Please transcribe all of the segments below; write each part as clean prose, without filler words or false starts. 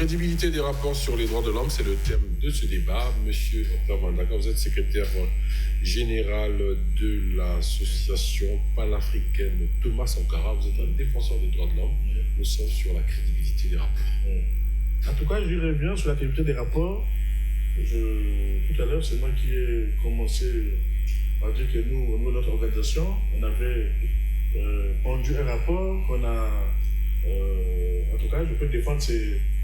crédibilité des rapports sur les droits de l'homme, c'est le thème de ce débat. Monsieur Octave Mandaka, vous êtes secrétaire général de l'association panafricaine Thomas Sankara. Vous êtes un défenseur des droits de l'homme. Nous sommes sur la crédibilité des rapports. En tout cas, je reviens sur la crédibilité des rapports. Tout à l'heure, c'est moi qui ai commencé à dire que nous, au niveau de notre organisation, on avait pondu un rapport qu'on a... en tout cas, je peux défendre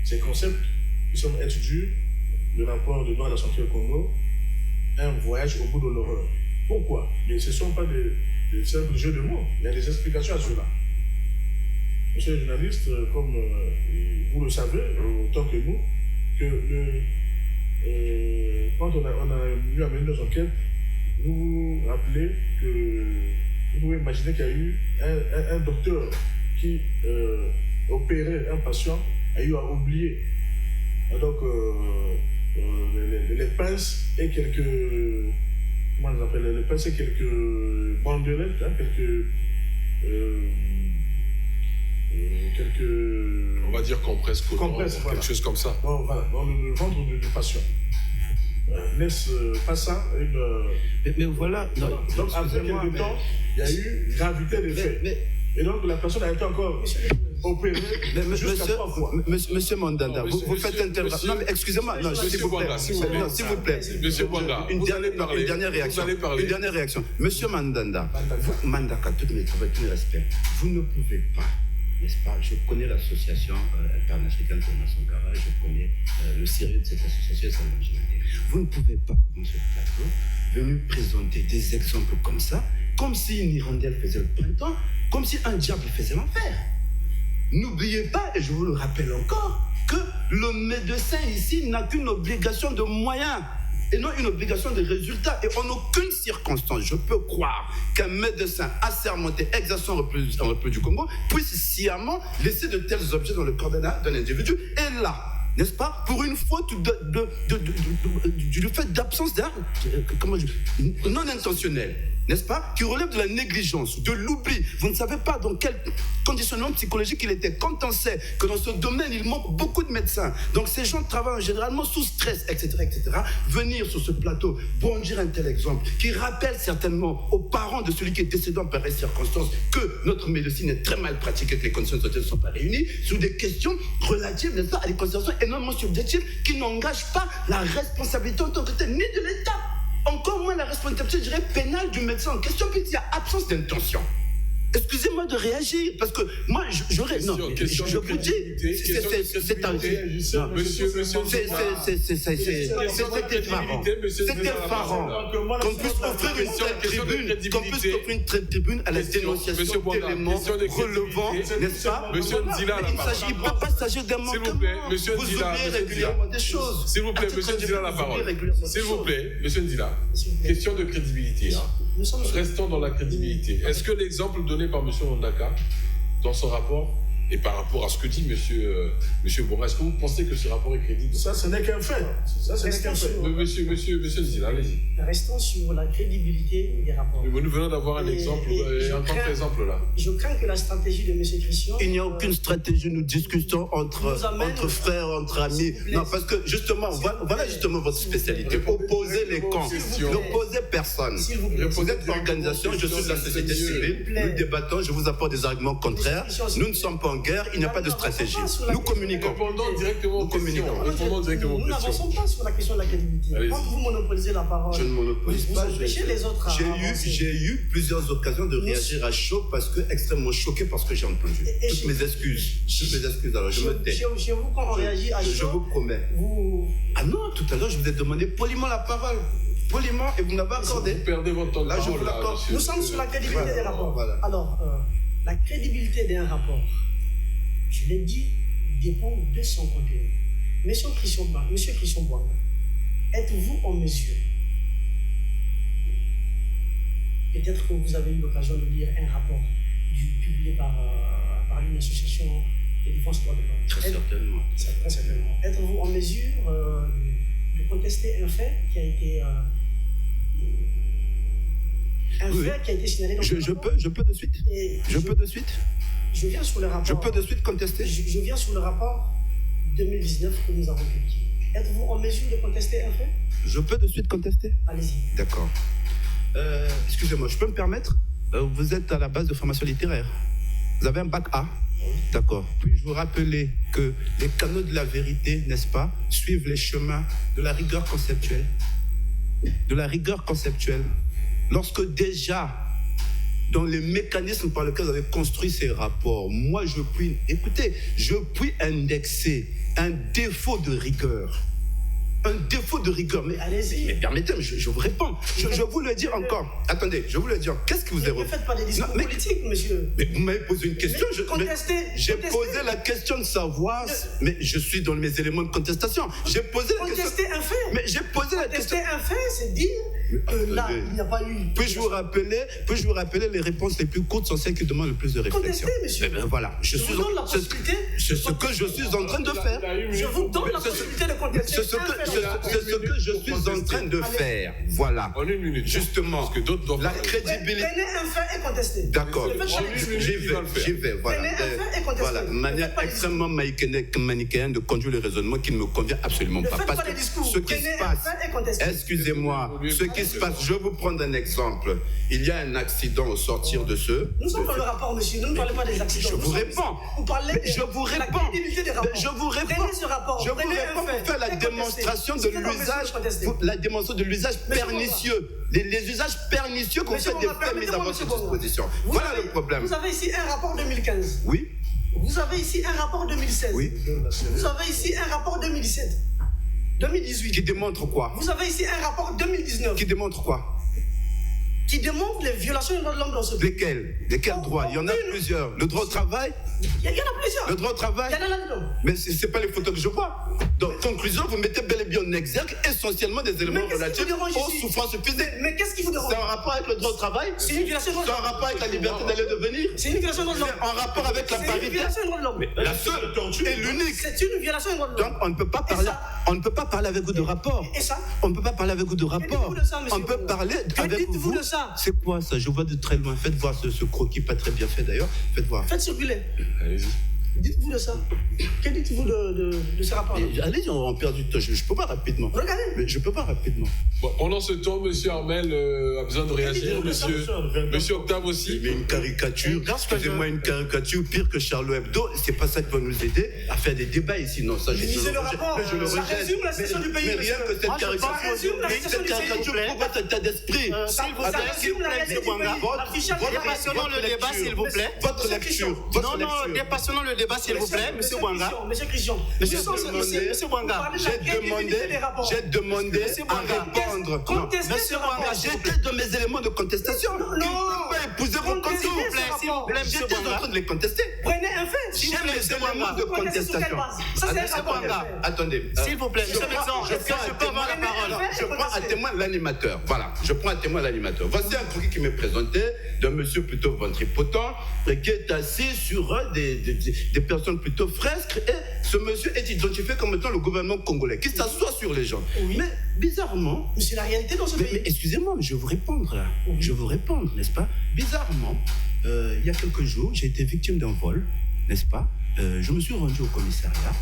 ces concepts qui sont étudiés, le rapport de droit à la santé au Congo, un voyage au bout de l'horreur. Pourquoi? Mais ce ne sont pas des simples jeux de mots, il y a des explications à cela. Monsieur le journaliste, comme vous le savez, autant que nous, que quand on a eu à mener nos enquêtes, vous vous rappelez que vous pouvez imaginer qu'il y a eu un docteur qui opérait un patient, a eu à oublier. Donc, les pinces et quelques... Comment on appelle? Les pinces et quelques bandelettes, hein, quelques... On va dire compresse, voilà. Quelque chose comme ça. Bon, voilà, dans le ventre du patient. N'est-ce pas ça mais voilà. Non, donc, après quelques temps, il y a eu gravité des faits. Et donc, la personne a été encore opérée jusqu'à 3 fois. Monsieur Mandanda, vous faites intervention. Non, mais excusez-moi. Non, s'il vous plaît. S'il vous plaît. Monsieur Bwanga, une dernière réaction. Une dernière réaction. Monsieur Mandanda, Mandaka, tout mes respect, vous ne pouvez pas, n'est-ce pas? Je connais l'association panafricaine Thomas Sankara, je connais le sérieux de cette association et sa longévité. Vous ne pouvez pas, dans ce plateau, venir présenter des exemples comme ça, comme si une hirondelle faisait le printemps, comme si un diable faisait l'enfer. N'oubliez pas, et je vous le rappelle encore, que le médecin ici n'a qu'une obligation de moyens et non une obligation de résultat. Et en aucune circonstance, je peux croire qu'un médecin assermenté exerçant en République du Congo puisse sciemment laisser de tels objets dans le corps d'un individu. Et là, n'est-ce pas, pour une faute du fait d'absence non intentionnelle, n'est-ce pas, qui relève de la négligence, de l'oubli. Vous ne savez pas dans quel conditionnement psychologique il était. Quand on sait que dans ce domaine, il manque beaucoup de médecins, donc ces gens travaillent généralement sous stress, etc., venir sur ce plateau, bondir un tel exemple, qui rappelle certainement aux parents de celui qui est décédé en pareille circonstance que notre médecine est très mal pratiquée, que les conditions de santé ne sont pas réunies, sur des questions relatives, n'est-ce pas, à des considérations énormément subjectives qui n'engagent pas la responsabilité en tant que telle, ni de l'État. Encore moins la responsabilité, je dirais, pénale du médecin en question, puisqu'il y a absence d'intention. Excusez-moi de réagir, parce que moi, j'aurais... Non, je vous dis, c'est un... C'est effarant qu'on puisse offrir une tribune à la dénonciation d'éléments relevant, n'est-ce pas? Il ne peut pas s'agir d'un manquement. Vous oubliez régulièrement des choses. S'il vous plaît, monsieur Ndila, la parole. S'il vous plaît, monsieur Ndila, question de crédibilité. Restons dans la crédibilité. Est-ce que l'exemple donné par M. Mandaka dans son rapport et par rapport à ce que dit M. Bwanga, est-ce que vous pensez que ce rapport est crédible? Ça, ce n'est qu'un fait. Monsieur Ndila, allez-y. Restons sur la crédibilité des rapports. Nous venons d'avoir un exemple, un contre-exemple là. Je crains que la stratégie de M. Christian... Il n'y a aucune stratégie, nous discutons entre frères, entre amis. Non, parce que justement, voilà justement votre spécialité. Opposer les camps. N'opposez personne. Vous êtes l'organisation, je suis de la société civile. Nous débattons, je vous apporte des arguments contraires. Nous ne sommes pas en guerre, il n'y a pas de stratégie. Nous communiquons. Répondons directement aux questions. Nous n'avançons pas sur la question de la crédibilité. Quand vous monopolisez la parole, je ne monopolise pas. Les autres j'ai eu plusieurs occasions de réagir à chaud parce que extrêmement choqué parce que j'ai entendu. Toutes mes excuses. Alors je me tais. Chez vous, quand on réagit à chaud, je vous promets. Ah non, tout à l'heure je vous ai demandé poliment la parole. Poliment, et vous n'avez accordé. Vous perdez votre temps. Là, je vous l'accorde. Nous sommes sur la crédibilité des rapports. Alors, la crédibilité d'un rapport, je l'ai dit, dépend de son contenu. Monsieur Christian Bwanga, êtes-vous en mesure, peut-être que vous avez eu l'occasion de lire un rapport publié par une association de défense des droits de l'homme. Très certainement. Êtes-vous en mesure de contester un fait qui a été... fait qui a été signalé dans je peux de suite. Je viens sur le rapport. Je peux de suite contester. Je viens sur le rapport 2019 que nous avons publié. Êtes-vous en mesure de contester un fait? Je peux de suite contester? Allez-y. D'accord. Excusez-moi, je peux me permettre? Vous êtes à la base de formation littéraire. Vous avez un bac A? D'accord. Puis-je vous rappeler que les canaux de la vérité, n'est-ce pas, suivent les chemins de la rigueur conceptuelle? De la rigueur conceptuelle. Lorsque déjà, dans les mécanismes par lesquels vous avez construit ces rapports, moi je puis, écoutez, je puis indexer un défaut de rigueur. Un défaut de rigueur. Mais allez-y. Mais permettez-moi, je vous réponds. Je vous le dis encore. Attendez, je vous le dis. Qu'est-ce que vous avez... Ne faites pas des discours politiques, monsieur. Mais vous m'avez posé une question. J'ai posé la question de savoir... Mais je suis dans mes éléments de contestation. J'ai posé la question... Contester un fait. Mais j'ai posé la question... Contester un fait, c'est dire que là, il n'y a pas eu... Puis-je vous rappeler les réponses les plus courtes sont celles qui demandent le plus de réflexion. Contester, monsieur. Eh bien, voilà. Je vous donne la possibilité... C'est ce que je suis en train de faire. Je vous donne la possibilité de contester un fait. C'est ce que je suis en train de faire. Voilà. En une minute. Justement, parce que d'autres doivent la crédibilité... Prenez un fait et contestez. D'accord. J'y vais. Voilà. Prenez un fait et contestez. Voilà. Manière extrêmement manichéenne de conduire le raisonnement qui ne me convient absolument pas. Parce que ce qui se passe... Excusez-moi. Ce qui se passe... Je vais vous prendre un exemple. Il y a un accident au sortir de ce... Nous sommes dans le rapport, monsieur. Nous ne parlons pas des accidents. Je vous réponds. Vous parlez de la crédibilité des rapports. Je vous réponds. Prenez ce rapport. Je vous réponds pour faire la démonstration de l'usage pernicieux. Les usages pernicieux qu'on fait des faits mis à votre disposition. Voilà le problème. Vous avez ici un rapport 2015. Oui. Vous avez ici un rapport 2016. Oui. Vous avez ici un rapport 2017. 2018. Qui démontre quoi? Vous avez ici un rapport 2019. Qui démontre quoi? Qui démontre les violations des droits de l'homme dans ce pays. Lesquels? Lesquels droits? Il y en a plusieurs. Le droit au travail? Il y en a plusieurs. Le droit au travail? Il y en a là-dedans. Mais ce n'est pas les photos que je vois. Donc, conclusion, vous mettez bel et bien en exergue essentiellement des éléments relatifs aux souffrances physiques. Mais qu'est-ce qui vous dérange? C'est en rapport avec le droit au travail? C'est une violation de droits de l'homme. C'est en rapport avec la liberté d'aller et de venir? C'est une violation de droits de l'homme. C'est en rapport avec la parité? C'est une violation de droits de l'homme. La seule et l'unique. C'est une violation de droits de l'homme. Donc, on ne peut pas parler avec vous de rapport. Et ça? On ne peut pas parler avec vous de rapport. On peut parler avec vous. Dites-vous de ça? C'est quoi ça? Je vois de très loin. Faites voir ce croquis, pas très bien fait d'ailleurs. Faites voir. Faites circuler. Allez-y. Dites-vous de ça. Que dites-vous de ce rapport-là? Allez-y, on perd du temps. Je ne peux pas rapidement. Regardez. Mais je ne peux pas rapidement. Bon, pendant ce temps, M. Armel a besoin de réagir. Monsieur Octave aussi. Mais une caricature, excusez-moi, une caricature pire que Charlie Hebdo, c'est pas ça qui va nous aider à faire des débats ici. Non, ça, je le rapport. je le Ça rejette. résume la situation du pays. Mais rien que cette caricature. Cette caricature prouve votre état d'esprit. Ça résume la réalité du pays. Dépassons le débat, s'il vous plaît. Votre lecture. Non, dépassons le débat, s'il vous plaît, monsieur Bouanga. Monsieur Christian. Monsieur Bouanga. J'ai demandé à répondre. Monsieur Bouanga, j'étais dans mes éléments de contestation. Non. Vous ne pouvez pas épouser vos S'il vous plaît, monsieur J'étais en Bouanga. train de les contester. Prenez un fait. J'ai mes éléments de contestation. Ça, c'est un rapport. Attendez. S'il vous plaît, monsieur Mézan, est-ce que je peux avoir la parole? Je prends à témoin l'animateur. Voilà, je prends à témoin l'animateur. Voici un croquis qui m'est présenté d'un monsieur plutôt ventripotent qui est assis sur des personnes plutôt fresques. Et ce monsieur est identifié comme étant le gouvernement congolais qui s'assoit sur les gens. Oui. Mais bizarrement... Mais c'est la réalité dans ce pays. Mais excusez-moi, mais je vais vous répondre là. Oui. Je vais vous répondre, n'est-ce pas? Bizarrement, il y a quelques jours, j'ai été victime d'un vol, n'est-ce pas? Je me suis rendu au commissariat.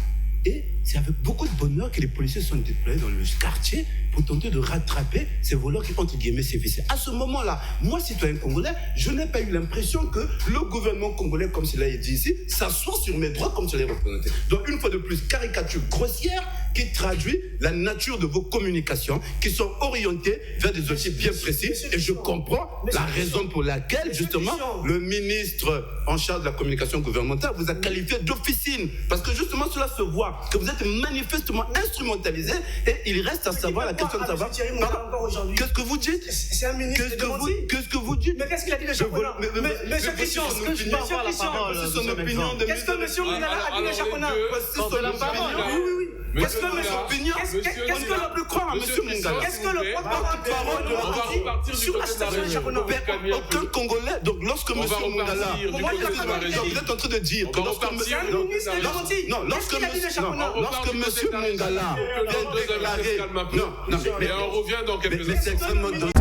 Et c'est avec beaucoup de bonheur que les policiers sont déployés dans le quartier pour tenter de rattraper ces voleurs qui, entre guillemets, sévissaient. À ce moment-là, moi, citoyen congolais, je n'ai pas eu l'impression que le gouvernement congolais, comme cela est dit ici, s'assoit sur mes droits comme cela est représenté. Donc, une fois de plus, caricature grossière qui traduit la nature de vos communications qui sont orientées vers des objectifs bien précis. Et je comprends la raison pour laquelle, justement, le ministre en charge de la communication gouvernementale vous a qualifié d'officine. Parce que, justement, cela se voit que vous êtes manifestement instrumentalisé et il reste à savoir la question de savoir. Qu'est-ce que vous dites? C'est un ministre. Qu'est-ce que vous dites? Mais qu'est-ce qu'il a dit de Chapona? Monsieur Christian, c'est son opinion de qu'est-ce que monsieur Mungala a dit de Chapona? C'est la parole. Oui. Qu'est-ce que monsieur opinion? Qu'est-ce que l'on peut croire à monsieur Mungala? Qu'est-ce que le porte-parole de la partie sur la situation de Chapona? Aucun Congolais. Donc lorsque monsieur Mungala, vous êtes en train de dire que lorsque monsieur Mungala vient déclarer, non, mais on revient dans quelques instants.